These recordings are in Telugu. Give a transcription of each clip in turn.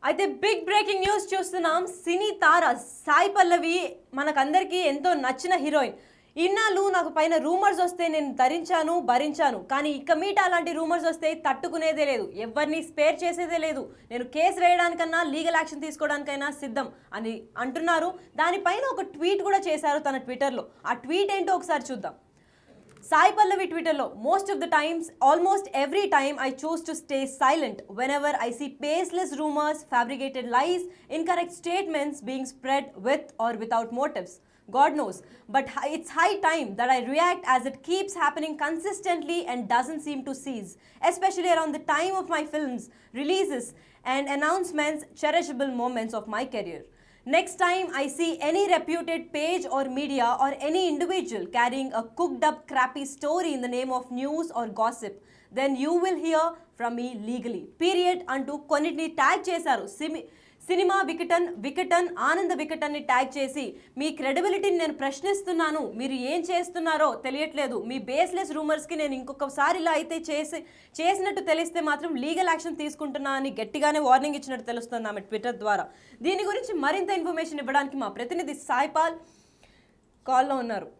అయితే బిగ్ బ్రేకింగ్ న్యూస్ చూస్తున్నాం. సినీ తార సాయి పల్లవి మనకందరికీ ఎంతో నచ్చిన హీరోయిన్. ఇన్నాళ్ళు నాకు పైన రూమర్స్ వస్తే నేను భరించాను, కానీ ఇక మీట అలాంటి రూమర్స్ వస్తే తట్టుకునేదే లేదు, ఎవరిని స్పేర్ చేసేదే లేదు, నేను కేసు వేయడానికన్నా లీగల్ యాక్షన్ తీసుకోవడానికైనా సిద్ధం అని అంటున్నారు. దానిపైన ఒక ట్వీట్ కూడా చేశారు తన ట్విట్టర్లో. ఆ ట్వీట్ ఏంటో ఒకసారి చూద్దాం. Sai Pallavi Twitterlo, most of the times, almost every time I choose to stay silent whenever I see baseless rumors, fabricated lies, incorrect statements being spread with or without motives. God knows. But it's high time that I react as it keeps happening consistently and doesn't seem to cease, especially around the time of my films, releases and announcements, cherishable moments of my career. Next time I see any reputed page or media or any individual carrying a cooked up crappy story in the name of news or gossip, then you will hear from me legally. Period అంటూ కొన్నిటిని ట్యాగ్ చేశారు. సినిమా వికటన్ ఆనంద వికటన్ని ట్యాగ్ చేసి, మీ క్రెడిబిలిటీని నేను ప్రశ్నిస్తున్నాను, మీరు ఏం చేస్తున్నారో తెలియట్లేదు, మీ బేస్లెస్ రూమర్స్కి నేను ఇంకొకసారి ఇలా అయితే చేసినట్టు తెలిస్తే మాత్రం లీగల్ యాక్షన్ తీసుకుంటున్నా అని గట్టిగానే వార్నింగ్ ఇచ్చినట్టు తెలుస్తుంది ఆమె ట్విట్టర్ ద్వారా. దీని గురించి మరింత ఇన్ఫర్మేషన్ ఇవ్వడానికి మా ప్రతినిధి సాయిపాల్ కాల్లో ఉన్నారు.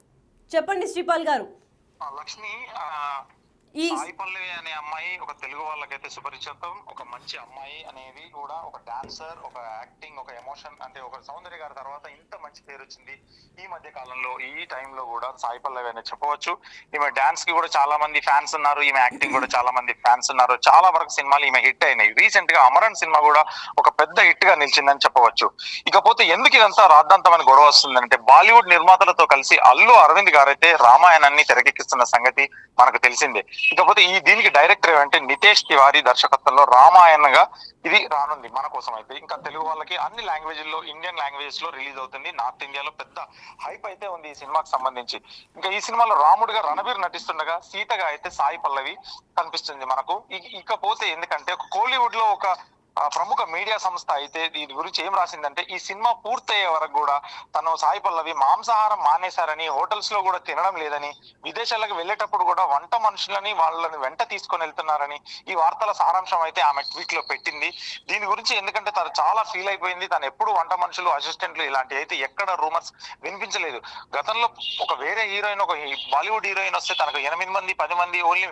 చెప్పండి శ్రీపాల్ గారు. లక్ష్మి, సాయి పల్లవి అనే అమ్మాయి ఒక తెలుగు వాళ్ళకైతే సుపరిచితం. ఒక మంచి అమ్మాయి అనేది కూడా, ఒక డాన్సర్, ఒక యాక్టింగ్, ఒక ఎమోషన్, అంటే ఒక సౌందర్య గారి తర్వాత ఇంత మంచి పేరు వచ్చింది ఈ మధ్య కాలంలో. ఈ టైంలో కూడా సాయి పల్లవి అని చెప్పవచ్చు. ఈమె డాన్స్ కి కూడా చాలా మంది ఫ్యాన్స్ ఉన్నారు, ఈమె యాక్టింగ్ కూడా చాలా మంది ఫ్యాన్స్ ఉన్నారు. చాలా వరకు సినిమాలు ఈమె హిట్ అయినాయి. రీసెంట్ గా అమరన్ సినిమా కూడా ఒక పెద్ద హిట్ గా నిలిచిందని చెప్పవచ్చు. ఇకపోతే ఎందుకు ఇదంతా రాద్ధాంతమైన గొడవ వస్తుందంటే, బాలీవుడ్ నిర్మాతలతో కలిసి అల్లు అరవింద్ గారైతే రామాయణాన్ని తెరకెక్కిస్తున్న సంగతి మనకు తెలిసిందే. ఇకపోతే దీనికి డైరెక్టర్ ఏమంటే నితేష్ తివారీ దర్శకత్వంలో రామాయణంగా ఇది రానుంది మన కోసం. అయితే ఇంకా తెలుగు వాళ్ళకి అన్ని లాంగ్వేజ్ల్లో, ఇండియన్ లాంగ్వేజెస్ లో రిలీజ్ అవుతుంది. నార్త్ ఇండియాలో పెద్ద హైప్ అయితే ఉంది ఈ సినిమాకి సంబంధించి. ఇంకా ఈ సినిమాలో రాముడిగా రణబీర్ నటిస్తుండగా, సీతగా అయితే సాయి పల్లవి కనిపిస్తుంది మనకు. ఇకపోతే ఎందుకంటే కోలీవుడ్ లో ఒక ప్రముఖ మీడియా సంస్థ అయితే దీని గురించి ఏం రాసిందంటే, ఈ సినిమా పూర్తయ్యే వరకు కూడా తను సాయి పల్లవి మాంసాహారం మానేశారని, హోటల్స్ లో కూడా తినడం లేదని, విదేశాలకు వెళ్ళేటప్పుడు కూడా వంట మనుషులని వాళ్ళని వెంట తీసుకొని వెళ్తున్నారని ఈ వార్తల సారాంశం అయితే ఆమె ట్వీట్ లో పెట్టింది. దీని గురించి ఎందుకంటే తను చాలా ఫీల్ అయిపోయింది. తను ఎప్పుడు వంట మనుషులు, అసిస్టెంట్లు ఇలాంటి అయితే ఎక్కడ రూమర్స్ వినిపించలేదు. గతంలో ఒక వేరే హీరోయిన్, ఒక బాలీవుడ్ హీరోయిన్ వస్తే తనకు 8 మంది 10 మంది ఓన్లీ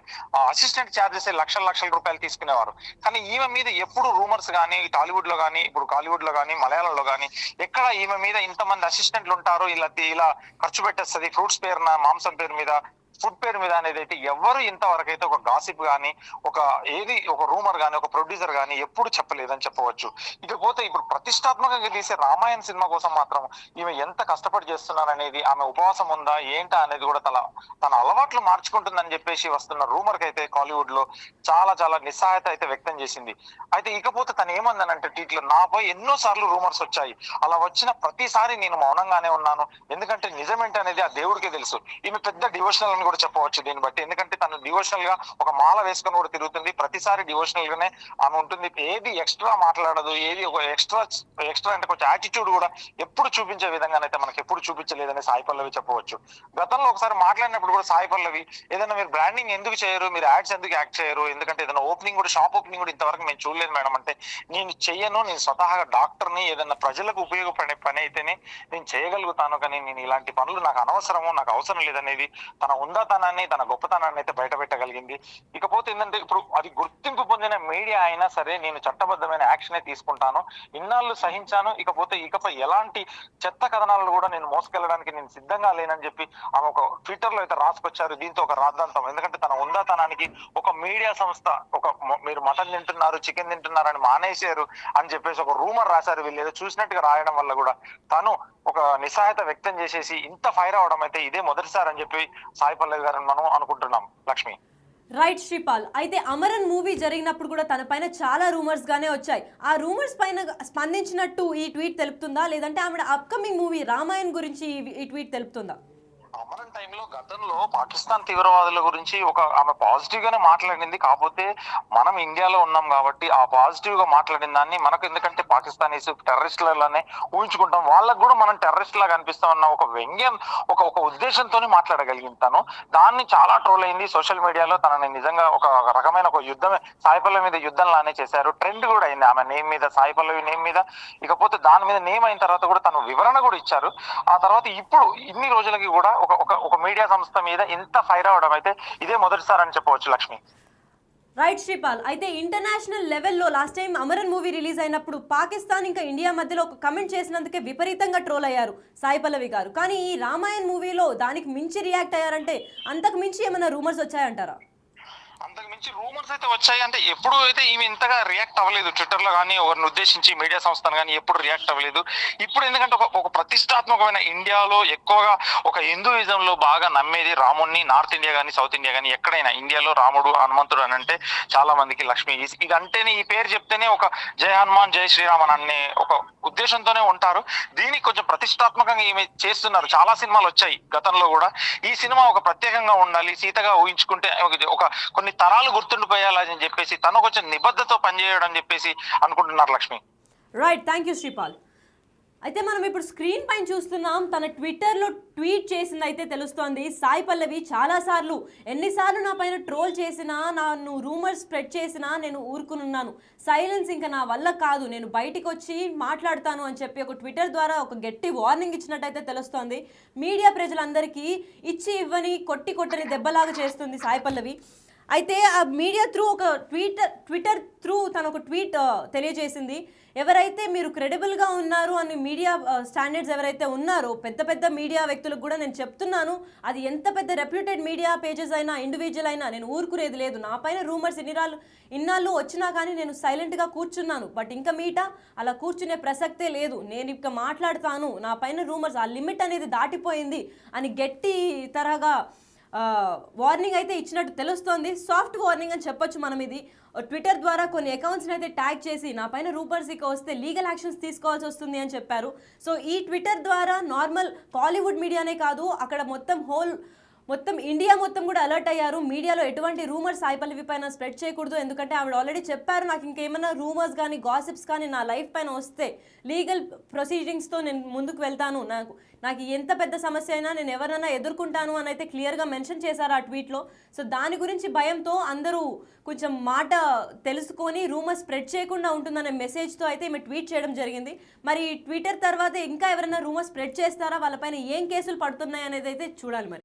అసిస్టెంట్ ఛార్జెస్ లక్షల రూపాయలు తీసుకునేవారు. కానీ ఈమె మీద ఎప్పుడు రూమర్స్ కానీ, టాలీవుడ్ లో కానీ, ఇప్పుడు కాలీవుడ్ లో కానీ, మలయాళంలో కానీ ఎక్కడ ఈమె మీద ఇంతమంది అసిస్టెంట్లు ఉంటారు, ఇలా ఖర్చు పెట్టేస్తుంది ఫ్రూట్స్ పేరున, మాంసం పేరు మీద, ఫుడ్ పేరు మీద అనేది అయితే ఎవరు ఇంతవరకు అయితే ఒక గాసిప్ కానీ, ఒక రూమర్ కానీ, ఒక ప్రొడ్యూసర్ కానీ ఎప్పుడు చెప్పలేదని చెప్పవచ్చు. ఇకపోతే ఇప్పుడు ప్రతిష్టాత్మకంగా తీసే రామాయణ సినిమా కోసం మాత్రం ఈమె ఎంత కష్టపడి చేస్తున్నారనేది, ఆమె ఉపవాసం ఉందా ఏంటా అనేది కూడా తన అలవాట్లు మార్చుకుంటుందని చెప్పేసి వస్తున్న రూమర్ కి అయితే కాలీవుడ్ లో చాలా నిస్సహాయత అయితే వ్యక్తం చేసింది. అయితే ఇకపోతే తను ఏమందనంటే ట్వీట్లో, నాపై ఎన్నో సార్లు రూమర్స్ వచ్చాయి, అలా వచ్చిన ప్రతిసారి నేను మౌనంగానే ఉన్నాను, ఎందుకంటే నిజమేంటి అనేది ఆ దేవుడికే తెలుసు. ఈమె పెద్ద డివోషనల్ అని కూడా చెప్పవచ్చు దీన్ని బట్టి. ఎందుకంటే తను డివోషనల్ గా ఒక మాల వేసుకొని కూడా తిరుగుతుంది, ప్రతిసారి డివోషనల్ గానే ఆమె ఉంటుంది. ఏది ఎక్స్ట్రా మాట్లాడదు, ఏది ఒక ఎక్స్ట్రా అంటే కొంచెం యాటిట్యూడ్ కూడా ఎప్పుడు చూపించే విధంగానైతే మనకి ఎప్పుడు చూపించలేదని సాయి పల్లవి చెప్పవచ్చు. గతంలో ఒకసారి మాట్లాడినప్పుడు కూడా సాయి పల్లవి, ఏదైనా మీరు బ్రాండింగ్ ఎందుకు చేయరు, మీరు యాడ్స్ ఎందుకు యాక్ట్ చేయరు, ఎందుకంటే ఏదైనా ఓపెనింగ్ కూడా, షాప్ ఓపెనింగ్ కూడా ఇంతవరకు మేము చూడలేదు మేడం అంటే, నేను చెయ్యను, నేను స్వతహాగా డాక్టర్ని, ఏదైనా ప్రజలకు ఉపయోగపడే పని అయితేనే నేను చేయగలుగుతాను, కానీ నేను ఇలాంటి పనులు నాకు అనవసరము, నాకు అవసరం లేదనేది తన ఉందాతనాన్ని, తన గొప్పతనాన్ని అయితే బయట పెట్టగలిగింది. ఇకపోతే ఏంటంటే, ఇప్పుడు అది గుర్తింపు పొందిన మీడియా అయినా సరే నేను చట్టబద్ధమైన యాక్షనే తీసుకుంటాను, ఇన్నాళ్ళు సహించాను, ఇకపై ఎలాంటి చెత్త కథనాలను కూడా నేను మోసుకెళ్ళడానికి నేను సిద్ధంగా లేనని చెప్పి ఆమె ఒక ట్విట్టర్ లో అయితే రాసుకొచ్చారు. దీంతో ఒక రాద్ధాంతం, ఎందుకంటే తన ఉందాతనానికి ఒక మీడియా సంస్థ మీరు మటన్ తింటున్నారు, చికెన్ తింటున్నారు అని మానేశారు అని చెప్పేసి ఒక రూమర్ రాశారు. వీళ్ళు ఏదో చూసినట్టుగా రాయడం వల్ల కూడా తను ఒక నిస్సహాయత వ్యక్తం చేసేసి ఇంత ఫైర్ అవడం అయితే ఇదే మొదటిసారి అని చెప్పి సాయి పల్లవి గారిని మనం అనుకుంటున్నాం. లక్ష్మి. రైట్ శ్రీపాల్. అయితే అమరన్ మూవీ జరిగినప్పుడు కూడా తన పైన చాలా రూమర్స్ గానే వచ్చాయి. ఆ రూమర్స్ పైన స్పందించినట్టు ఈ ట్వీట్ తెలుపుతుందా, లేదంటే ఆవిడ అప్కమింగ్ మూవీ రామాయణ్ గురించి ఈ ట్వీట్ తెలుపుతుందా? అమరన్ టైంలో గతంలో పాకిస్తాన్ తీవ్రవాదుల గురించి ఆమె పాజిటివ్ గానే మాట్లాడింది. కాకపోతే మనం ఇండియాలో ఉన్నాం కాబట్టి ఆ పాజిటివ్ గా మాట్లాడిన దాన్ని మనకు, ఎందుకంటే పాకిస్తానీస్ టెర్రరిస్టులనే ఊహించుకుంటాం, వాళ్ళకు కూడా మనం టెర్రరిస్ట్ లాగా అనిపిస్తాం అన్న ఒక వ్యంగ్యం, ఒక ఉద్దేశంతోనే మాట్లాడగలిగింది తను. దాన్ని చాలా ట్రోల్ అయింది సోషల్ మీడియాలో. తనని నిజంగా ఒక రకమైన ఒక యుద్ధమే, సాయి పల్లవి మీద యుద్ధం లానే చేశారు. ట్రెండ్ కూడా అయింది ఆమె నేమ్ మీద, సాయి పల్లవి నేమ్ మీద. ఇకపోతే దాని మీద నేమ్ అయిన తర్వాత కూడా తను వివరణ కూడా ఇచ్చారు. ఆ తర్వాత ఇప్పుడు ఇన్ని రోజులకి కూడా ఒక మీడియా సంస్థ మీద ఇంత ఫైర్ అవడం అయితే ఇదే మొదటిసారి అని చెప్పవచ్చు లక్ష్మి. రైట్ శ్రీపాల్, అయితే ఇంటర్నేషనల్ లెవెల్లో last time Amaran movie release అయినప్పుడు పాకిస్తాన్ ఇంకా ఇండియా మధ్యలో ఒక కమెంట్ చేసినందుకే విపరీతంగా ట్రోల్ అయ్యారు సాయి పల్లవి గారు. కానీ ఈ రామాయణ్ మూవీలో దానికి మించి రియాక్ట్ అయ్యారంటే అంతకు మించి ఏమైనా రూమర్స్ వచ్చాయంటారా? అంతకు మించి రూమర్స్ అయితే వచ్చాయి. అంటే ఎప్పుడు అయితే ఈమె ఇంతగా రియాక్ట్ అవ్వలేదు ట్విట్టర్ లో కానీ, ఎవరిని ఉద్దేశించి మీడియా సంస్థను కానీ ఎప్పుడు రియాక్ట్ అవ్వలేదు. ఇప్పుడు ఎందుకంటే ఒక ప్రతిష్టాత్మకమైన ఇండియాలో ఎక్కువగా ఒక హిందూయిజం లో బాగా నమ్మేది రాముడిని. నార్త్ ఇండియా కానీ సౌత్ ఇండియా కానీ ఎక్కడైనా ఇండియాలో రాముడు హనుమంతుడు అని అంటే చాలా మందికి లక్ష్మి ఇది అంటేనే, ఈ పేరు చెప్తేనే ఒక జై హనుమాన్ జై శ్రీరామ్ అనే ఒక ఉద్దేశంతోనే ఉంటారు. దీనికి కొంచెం ప్రతిష్టాత్మకంగా ఈమె చేస్తున్నారు. చాలా సినిమాలు వచ్చాయి గతంలో కూడా. ఈ సినిమా ఒక ప్రత్యేకంగా ఉండాలి, సీతగా ఊహించుకుంటే ఒక కొన్ని తరాలు గుర్తుండిపోయాలని చెప్పేసి తను కొంచెం నిబద్ధతో పనిచేయడం చెప్పేసి అనుకుంటున్నారు Lakshmi. Right, thank you Sripal. అయితే మనం ఇప్పుడు స్క్రీన్ పైన చూస్తున్నాం, తన ట్విట్టర్లో ట్వీట్ చేసింది అయితే తెలుస్తోంది. సాయి పల్లవి చాలాసార్లు, ఎన్నిసార్లు నా పైన ట్రోల్ చేసినా, నన్ను రూమర్స్ స్ప్రెడ్ చేసినా నేను ఊరుకునున్నాను. సైలెన్స్ ఇంకా నా వల్ల కాదు, నేను బయటికి వచ్చి మాట్లాడతాను అని చెప్పి ఒక ట్విట్టర్ ద్వారా ఒక గట్టి వార్నింగ్ ఇచ్చినట్టయితే తెలుస్తోంది. మీడియా ప్రజలందరికీ ఇచ్చి ఇవ్వని, కొట్టని దెబ్బలాగా చేస్తుంది సాయి పల్లవి. అయితే ఆ మీడియా త్రూ ఒక ట్విట్టర్ త్రూ తను ఒక ట్వీట్ తెలియజేసింది. ఎవరైతే మీరు క్రెడిబుల్గా ఉన్నారు అని మీడియా స్టాండర్డ్స్ ఎవరైతే ఉన్నారో పెద్ద మీడియా వ్యక్తులకు కూడా నేను చెప్తున్నాను, అది ఎంత పెద్ద రెప్యూటెడ్ మీడియా పేజెస్ అయినా, ఇండివిజువల్ అయినా నేను ఊరుకునేది లేదు. నా పైన రూమర్స్ ఇన్నాళ్ళు వచ్చినా కానీ నేను సైలెంట్గా కూర్చున్నాను. బట్ ఇంకా మీట అలా కూర్చునే ప్రసక్తే లేదు. నేను ఇంకా మాట్లాడతాను. నా పైన రూమర్స్ ఆ లిమిట్ అనేది దాటిపోయింది అని గట్టి తరహగా వార్నింగ్ అయితే ఇచ్చినట్టు తెలుస్తోంది. సాఫ్ట్ వార్నింగ్ అని చెప్పొచ్చు మనం. ఇది ట్విట్టర్ ద్వారా కొన్ని అకౌంట్స్ని అయితే ట్యాగ్ చేసి నా పైన రూమర్స్ ఇక వస్తే లీగల్ యాక్షన్స్ తీసుకోవాల్సి వస్తుంది అని చెప్పారు. సో ఈ ట్విట్టర్ ద్వారా నార్మల్ కాలీవుడ్ మీడియానే కాదు, అక్కడ మొత్తం ఇండియా మొత్తం కూడా అలర్ట్ అయ్యారు. మీడియాలో ఎటువంటి రూమర్స్ సాయి పల్లవి పైన స్ప్రెడ్ చేయకూడదు. ఎందుకంటే ఆవిడ ఆల్రెడీ చెప్పారు, నాకు ఇంకేమైనా రూమర్స్ కానీ గాసిప్స్ కానీ నా లైఫ్ పైన వస్తే లీగల్ ప్రొసీడింగ్స్తో నేను ముందుకు వెళ్తాను, నాకు ఎంత పెద్ద సమస్య అయినా నేను ఎవరైనా ఎదుర్కొంటాను అని అయితే క్లియర్గా మెన్షన్ చేశారు ఆ ట్వీట్లో. సో దాని గురించి భయంతో అందరూ కొంచెం మాట తెలుసుకొని రూమర్స్ స్ప్రెడ్ చేయకుండా ఉంటుందనే మెసేజ్తో అయితే ఈమె ట్వీట్ చేయడం జరిగింది. మరి ట్విట్టర్ తర్వాత ఇంకా ఎవరైనా రూమర్స్ స్ప్రెడ్ చేస్తారా, వాళ్ళపైన ఏం కేసులు పడుతున్నాయి అనేది అయితే చూడాలి మరి.